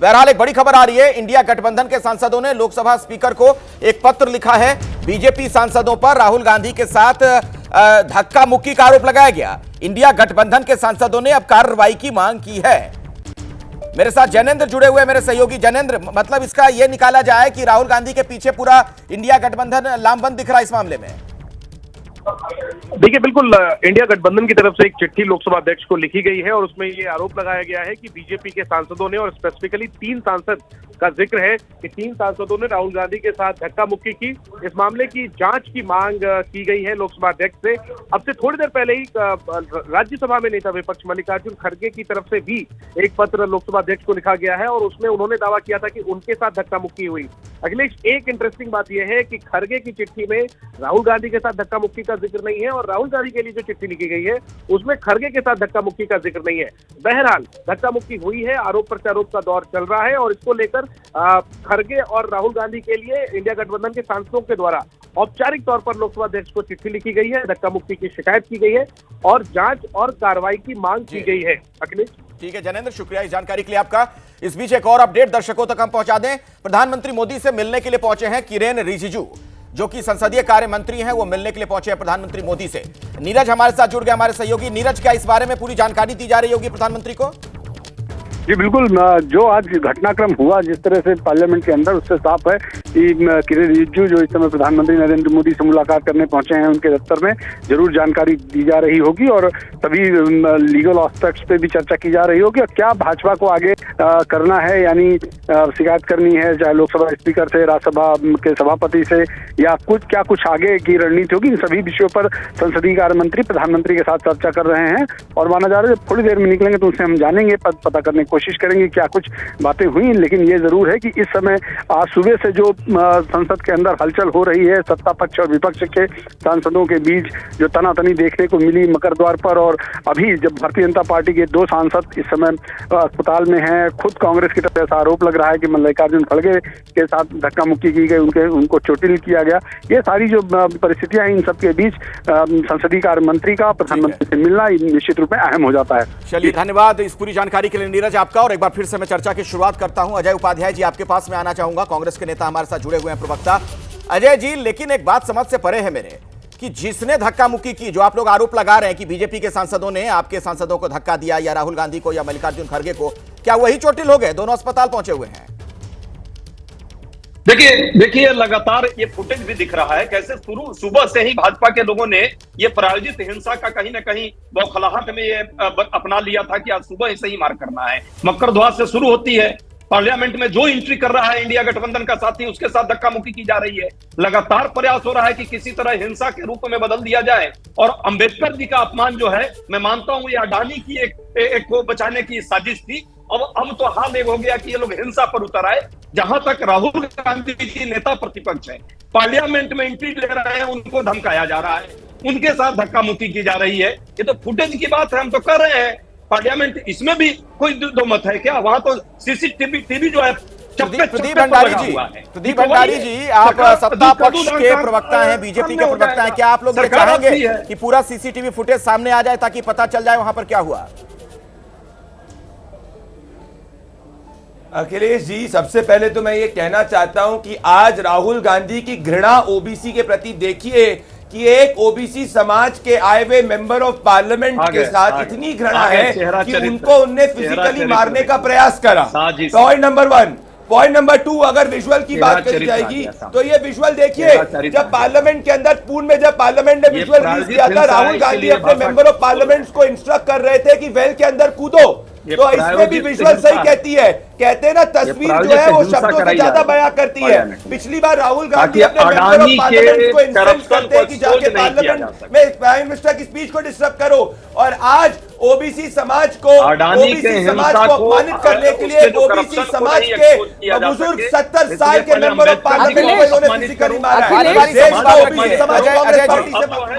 बहरहाल एक बड़ी खबर आ रही है, इंडिया गठबंधन के सांसदों ने लोकसभा स्पीकर को एक पत्र लिखा है। बीजेपी सांसदों पर राहुल गांधी के साथ धक्का मुक्की का आरोप लगाया गया। इंडिया गठबंधन के सांसदों ने अब कार्रवाई की मांग की है। मेरे साथ जैनेंद्र जुड़े हुए, मेरे सहयोगी जैनेंद्र, मतलब इसका यह निकाला जाए कि राहुल गांधी के पीछे पूरा इंडिया गठबंधन लामबंद दिख रहा है इस मामले में। देखिए, बिल्कुल इंडिया गठबंधन की तरफ से एक चिट्ठी लोकसभा अध्यक्ष को लिखी गई है और उसमें ये आरोप लगाया गया है कि बीजेपी के सांसदों ने, और स्पेसिफिकली 3 सांसद का जिक्र है कि 3 सांसदों ने राहुल गांधी के साथ धक्का मुक्की की। इस मामले की जांच की मांग की गई है लोकसभा अध्यक्ष से। अब से थोड़ी देर पहले ही राज्यसभा में नेता विपक्ष मल्लिकार्जुन खड़गे की तरफ से भी एक पत्र लोकसभा अध्यक्ष को लिखा गया है और उसमें उन्होंने दावा किया था कि उनके साथ धक्का मुक्की हुई। अखिलेश, एक इंटरेस्टिंग बात यह है कि खड़गे की चिट्ठी में राहुल गांधी के साथ धक्का मुक्की का जिक्र नहीं है और राहुल गांधी के लिए जो चिट्ठी लिखी गई है उसमें खड़गे के साथ धक्का मुक्की का जिक्र नहीं है। बहरहाल धक्का मुक्की हुई है, आरोप प्रत्यारोप का दौर चल रहा है और इसको लेकर खड़गे और राहुल गांधी के लिए इंडिया गठबंधन के सांसदों के द्वारा औपचारिक तौर पर लोकसभा अध्यक्ष को चिट्ठी लिखी गई है, धक्का मुक्की की शिकायत की गई है और जांच और कार्रवाई की मांग की गई है। अखिलेश, ठीक है जैनेंद्र, शुक्रिया इस जानकारी के लिए आपका। इस बीच एक और अपडेट दर्शकों तक हम पहुंचा दें। प्रधानमंत्री मोदी से मिलने के लिए पहुंचे हैं किरेन रिजिजू, जो कि संसदीय कार्य मंत्री हैं, वो मिलने के लिए पहुंचे हैं प्रधानमंत्री मोदी से। नीरज हमारे साथ जुड़ गए, हमारे सहयोगी। नीरज, क्या इस बारे में पूरी जानकारी दी जा रही होगी प्रधानमंत्री को? जी बिल्कुल, जो आज घटनाक्रम हुआ जिस तरह से पार्लियामेंट के अंदर, उससे साफ है कि किरेन रिजिजू जो इस समय प्रधानमंत्री नरेंद्र मोदी से मुलाकात करने पहुंचे हैं, उनके दफ्तर में जरूर जानकारी दी जा रही होगी और सभी लीगल एस्पेक्ट्स पे भी चर्चा की जा रही होगी और क्या भाजपा को आगे करना है, यानी शिकायत करनी है चाहे लोकसभा स्पीकर से, राज्यसभा के सभापति से, या कुछ आगे की रणनीति होगी। इन सभी विषयों पर संसदीय कार्य मंत्री प्रधानमंत्री के साथ चर्चा कर रहे हैं और माना जा रहा है जब थोड़ी देर में निकलेंगे तो उनसे हम जानेंगे, पता करने की कोशिश करेंगे क्या कुछ बातें हुई। लेकिन ये जरूर है कि इस समय आज सुबह से जो संसद के अंदर हलचल हो रही है, सत्ता पक्ष और विपक्ष के सांसदों के बीच जो तनातनी देखने को मिली मकर द्वार पर, और अभी जब भारतीय जनता पार्टी के 2 सांसद इस समय अस्पताल में हैं, खुद कांग्रेस की तरफ से आरोप लग रहा है कि मल्लिकार्जुन खड़गे के साथ धक्का मुक्की की गई, उनको चोटिल किया गया। ये सारी जो परिस्थितियां हैं, इन सबके बीच संसदीय कार्य मंत्री का प्रधानमंत्री से मिलना निश्चित रूप में अहम हो जाता है। चलिए, धन्यवाद इस पूरी जानकारी के लिए नीरज आपका। और एक बार फिर से मैं चर्चा की शुरुआत करता हूं। अजय उपाध्याय जी, आपके पास में आना चाहूंगा। कांग्रेस के नेता हमारे साथ जुड़े हुए हैं, प्रवक्ता अजय जी। लेकिन एक बात समझ से परे है मेरे कि जिसने धक्का मुक्की की, जो आप लोग आरोप लगा रहे हैं कि बीजेपी के सांसदों ने आपके सांसदों को धक्का दिया या राहुल गांधी को या मल्लिकार्जुन खड़गे को, क्या वही चोटिल हो गए? दोनों अस्पताल पहुंचे हुए हैं। देखिए लगातार ये फुटेज भी दिख रहा है कैसे सुबह से ही भाजपा के लोगों ने ये प्रायोजित हिंसा का कहीं ना कहीं बौखलाहट में ये अपना लिया था कि आज सुबह से ही मार करना है। मकर ध्वज से शुरू होती है, पार्लियामेंट में जो एंट्री कर रहा है इंडिया गठबंधन का साथी, उसके साथ धक्का मुक्की की जा रही है। लगातार प्रयास हो रहा है कि किसी तरह हिंसा के रूप में बदल दिया जाए और अंबेडकर जी का अपमान जो है, मैं मानता हूं ये अडानी की एक को बचाने की साजिश थी। अब तो हाल एक हो गया कि ये लोग हिंसा पर उतर आए। जहां तक राहुल गांधी जी नेता प्रतिपक्ष है, पार्लियामेंट में एंट्री ले रहे हैं, उनको धमकाया जा रहा है, उनके साथ धक्का मुक्की की जा रही है। ये तो फुटेज की बात है, हम तो कर रहे हैं पार्लियामेंट, इसमें भी कोई दो मत है क्या? वहां तो सीसीटीवी जो है। प्रदीप भंडारी जी, आप सत्ता पक्ष के प्रवक्ता हैं, बीजेपी के प्रवक्ता हैं, क्या आप लोग ये चाहेंगे कि पूरा सीसीटीवी फुटेज सामने आ जाए ताकि पता चल जाए वहां पर क्या हुआ? अखिलेश जी, सबसे पहले तो मैं ये कहना चाहता हूं कि आज राहुल गांधी की घृणा ओबीसी के प्रति देखिए कि एक ओबीसी समाज के आए हुए मेंबर ऑफ पार्लियामेंट के साथ इतनी घृणा है कि उनको उनने फिजिकली मारने का प्रयास करा। Point number 1। पॉइंट नंबर 2, अगर विजुअल की बात करी जाएगी तो ये विजुअल देखिए, जब पार्लियामेंट के अंदर पूर्ण में जब पार्लियामेंट ने विजुअल रिलीज किया था, राहुल गांधी अपने मेंबर ऑफ पार्लियामेंट को इंस्ट्रक्ट कर रहे थे कि वेल के अंदर कूदो, तो इसमें भी विजुअल सही कहती है। कहते हैं ना, तस्वीर जो है वो शब्दों से ज्यादा बयां करती है। पिछली बार राहुल गांधी अपने मेंबर ऑफ पार्लियामेंट को इंसल्ट करते हैं कि जाके पार्लियामेंट में प्राइम मिनिस्टर की स्पीच को डिस्टर्ब करो, और आज ओबीसी समाज को अपमानित करने के लिए ओबीसी समाज के बुजुर्ग 70 साल के मेंबर ऑफ पार्लियामेंट को इन्होंने फिजिकली मारा है।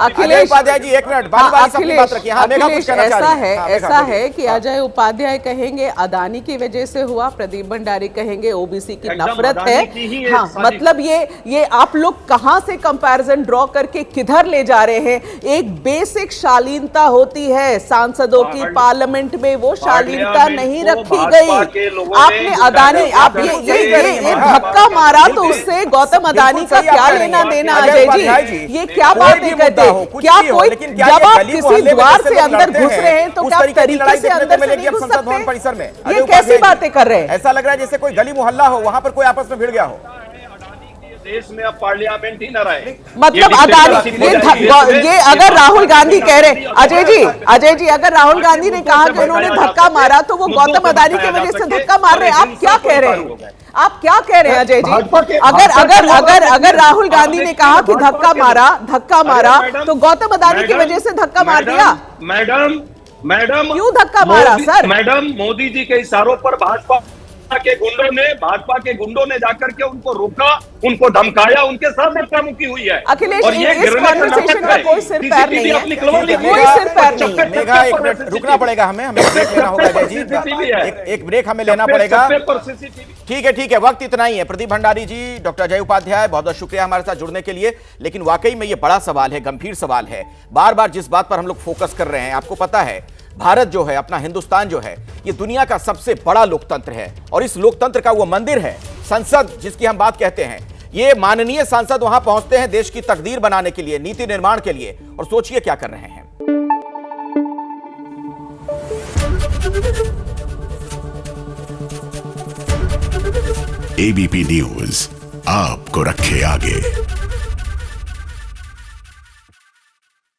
अखिलेश उपाध्याय जी, एक मिनट, बात रखिए। ऐसा है कि अजय उपाध्याय उपाध्याय कहेंगे अदानी की वजह से हुआ, प्रदीप भंडारी कहेंगे ओबीसी की एकदम नफरत अदानी की ही है। है हाँ, साजिश। मतलब ये आप लोग कहां से कंपैरिजन ड्रॉ करके किधर ले जा रहे हैं? एक बेसिक शालीनता होती है सांसदों की, पार्लियामेंट में वो शालीनता नहीं रखी गई। आपने अदानी, आप ये धक्का मारा तो उससे गौतम अदानी का क्या लेना देना? अजय जी, ये क्या बातें करते हैं? क्या कोई, जब आप किसी द्वार से अंदर घुस रहे हैं तो क्या आप तरीके से अंदर से नहीं घुस सकते? परिसर में ये कैसी बातें कर रहे हैं? ऐसा लग रहा है जैसे कोई गली मोहल्ला हो, वहां पर कोई आपस में भिड़ गया हो। देश में अब पार्लियामेंट ही न रहे। मतलब अदानी, ये अगर राहुल गांधी कह रहे, अजय जी अगर राहुल गांधी ने कहा कि उन्होंने धक्का मारा तो वो गौतम अदानी की वजह से धक्का मार रहे हैं, आप क्या कह रहे हैं? आप क्या कह रहे हैं अजय जी? अगर राहुल गांधी ने कहा कि धक्का मारा तो गौतम अदानी की वजह से धक्का मार दिया? मैडम क्यों धक्का मारा सर? मैडम, मोदी जी के इशारों पर भाजपा के गुंडों ने जाकर के उनको रोका, उनको धमकाया, उनके साथ धक्का-मुक्की हुई है। अखिलेश, और ये इस कॉन्वर्सेशन का कोई सिर पैर नहीं है, कोई सिर पैर नहीं है। मेघा, एक मिनट रुकना पड़ेगा, हमें ब्रेक लेना होगा अजय जी, एक ब्रेक हमें लेना पड़ेगा। ठीक है, वक्त इतना ही है। प्रदीप भंडारी जी, डॉक्टर अजय उपाध्याय, बहुत बहुत शुक्रिया हमारे साथ जुड़ने के लिए। लेकिन वाकई में ये बड़ा सवाल है, गंभीर सवाल है। बार बार जिस बात पर हम लोग फोकस कर रहे हैं, आपको पता है भारत जो है, अपना हिंदुस्तान जो है, ये दुनिया का सबसे बड़ा लोकतंत्र है और इस लोकतंत्र का वो मंदिर है संसद, जिसकी हम बात कहते हैं। ये माननीय सांसद वहां पहुंचते हैं देश की तकदीर बनाने के लिए, नीति निर्माण के लिए, और सोचिए क्या कर रहे हैं। एबीपी न्यूज आपको रखे आगे।